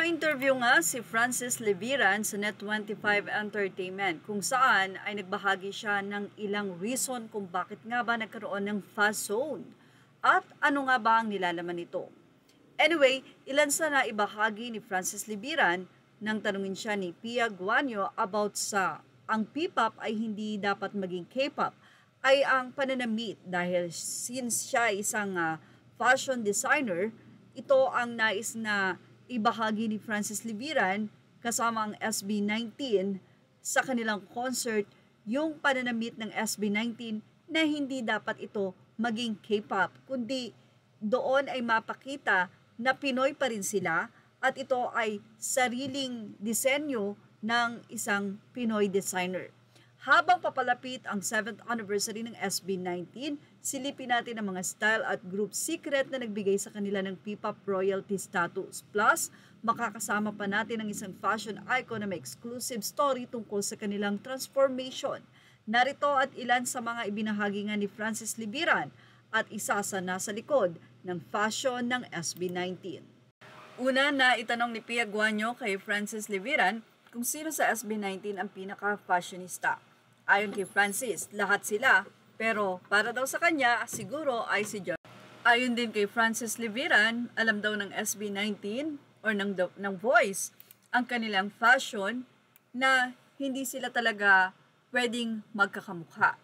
Na-interview nga si Francis Leviran sa Net25 Entertainment kung saan ay nagbahagi siya ng ilang reason kung bakit nga ba nagkaroon ng fast zone at ano nga ba ang nilalaman nito. Anyway, ilan sa naibahagi ni Francis Leviran nang tanungin siya ni Pia Guanyo about sa ang P-pop ay hindi dapat maging K-pop ay ang pananamit dahil since siya isang fashion designer, ito ang nais na ibahagi ni Francis Leviran kasama ang SB19 sa kanilang concert yung pananamit ng SB19 na hindi dapat ito maging K-pop kundi doon ay mapakita na Pinoy pa rin sila at ito ay sariling disenyo ng isang Pinoy designer. Habang papalapit ang 7th anniversary ng SB19, silipin natin ang mga style at group secret na nagbigay sa kanila ng P-pop royalty status. Plus, makakasama pa natin ang isang fashion icon na may exclusive story tungkol sa kanilang transformation. Narito at ilan sa mga ibinahagi nga ni Francis Leviran at isa sa nasa likod ng fashion ng SB19. Una na itanong ni Pia Guanyo kay Francis Leviran kung sino sa SB19 ang pinaka-fashionista. Ayon kay Francis, lahat sila, pero para daw sa kanya, siguro ay si John. Ayon din kay Francis Leviran, alam daw ng SB19 or ng Voice ang kanilang fashion na hindi sila talaga pwedeng magkakamukha.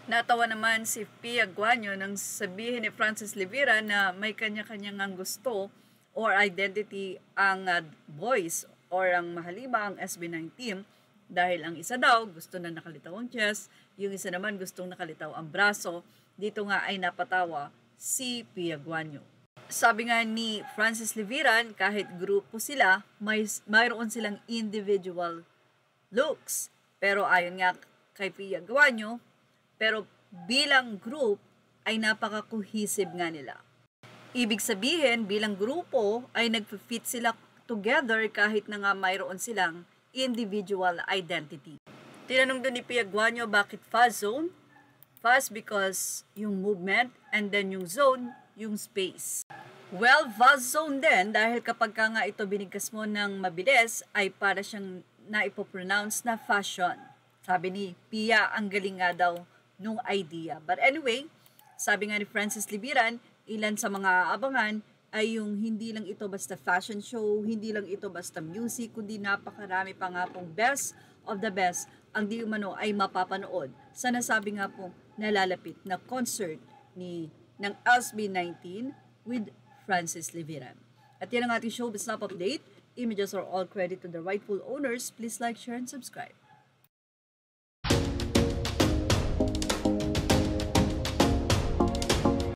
Natawa naman si Pia Guanyo nang sabihin ni Francis Leviran na may kanya-kanyang gusto or identity ang Voice or ang mahalima ang SB19 dahil ang isa daw gusto na nakalitaw ang chest, yung isa naman gustong nakalitaw ang braso. Dito nga ay napatawa si Pia Guanyo. Sabi nga ni Francis Leviran, kahit grupo sila, mayroon silang individual looks. Pero ayon nga kay Pia Guanyo, pero bilang group ay napaka-cohesive nga nila. Ibig sabihin, bilang grupo ay nag-fit sila together kahit na nga mayroon silang individual identity. Tinanong doon ni Pia Guanyo bakit fast zone? Fast because yung movement and then yung zone, yung space. Well, fast zone din dahil kapag ka nga ito binigkas mo ng mabilis ay para siyang naipopronounce na fashion. Sabi ni Pia, ang galing nga daw nung idea. But anyway, sabi nga ni Francis Leviran, ilan sa mga abangan ay yung hindi lang ito basta fashion show, hindi lang ito basta music, kundi napakarami pa nga pong best of the best ang di umano ay mapapanood sa nasabi nga pong nalalapit na concert ng SB19 with Francis Leviran. At yan ang ating showbiz snap update. Images are all credit to the rightful owners. Please like, share, and subscribe.